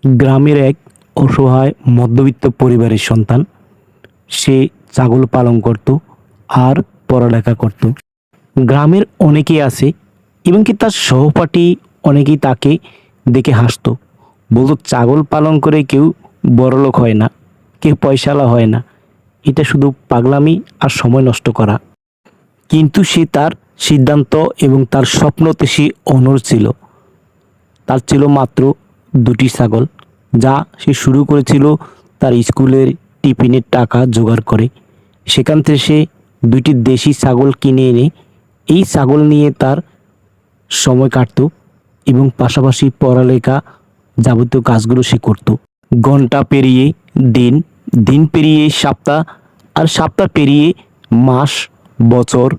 গ্রামের এক অসহায় মধ্যবিত্ত পরিবারের সন্তান। সে ছাগল পালন করত আর পড়ালেখা করত। গ্রামের অনেকেই আছে এবং কি তার সহপাঠী অনেকেই তাকে দেখে হাসতো, বলতো ছাগল পালন করে কেউ বড়লোক হয় না, কেউ পয়সাওয়ালা হয় না, এটা শুধু পাগলামি আর সময় নষ্ট করা। কিন্তু সে তার সিদ্ধান্ত এবং তার স্বপ্নতে সে অনড় ছিল। তার ছিল মাত্র দুটি ছাগল, যা সে শুরু করেছিল তার স্কুলের টিফিনের টাকা জোগাড় করে। সেখান থেকে সে দুটি দেশি ছাগল কিনে এনে এই ছাগল নিয়ে তার সময় কাটতো এবং পাশাপাশি পড়ালেখা যাবতীয় কাজগুলো সে করত। ঘন্টা পেরিয়ে দিন, দিন পেরিয়ে সপ্তাহ, আর সপ্তাহ পেরিয়ে মাস, বছর,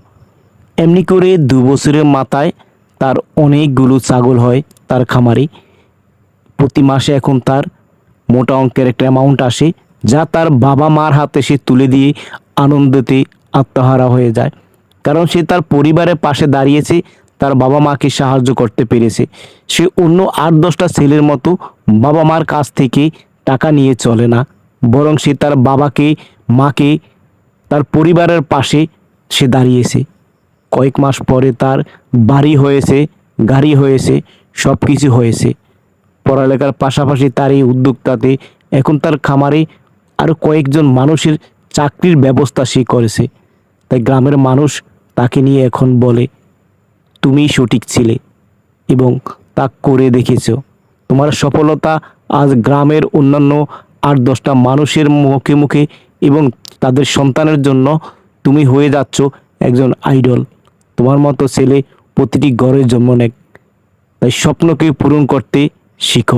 এমনি করে 2 বছরের মাথায় তার অনেকগুলো ছাগল হয় তার খামারে। প্রতি মাসে এখন তার মোটা অঙ্কের একটা অ্যামাউন্ট আসে, যা তার বাবা মার হাতে সে তুলে দিয়ে আনন্দতে আত্মহারা হয়ে যায়। কারণ সে তার পরিবারের পাশে দাঁড়িয়েছে, তার বাবা মাকে সাহায্য করতে পেরেছে। সে অন্য 8-10টা ছেলের মতো বাবা মার কাছ থেকে টাকা নিয়ে চলে না, বরং সে তার বাবাকে, মাকে, তার পরিবারের পাশে সে দাঁড়িয়েছে। কয়েক মাস পরে তার বাড়ি হয়েছে, গাড়ি হয়েছে, সব কিছু হয়েছে। পড়ালেখার পাশাপাশি তার এই উদ্যোক্তাতে এখন তার খামারে আরও কয়েকজন মানুষের চাকরির ব্যবস্থা সে করেছে। তাই গ্রামের মানুষ তাকে নিয়ে এখন বলে, তুমিই সঠিক ছিলে এবং তা করে দেখেছো। তোমার সফলতা আজ গ্রামের অন্যান্য 8-10টা মানুষের মুখে মুখে এবং তাদের সন্তানের জন্য তুমি হয়ে যাচ্ছ একজন আইডল। তোমার মতো ছেলে প্রতিটি ঘরে জন্ম নেয়। তাই স্বপ্নকে পূরণ করতে শিখো।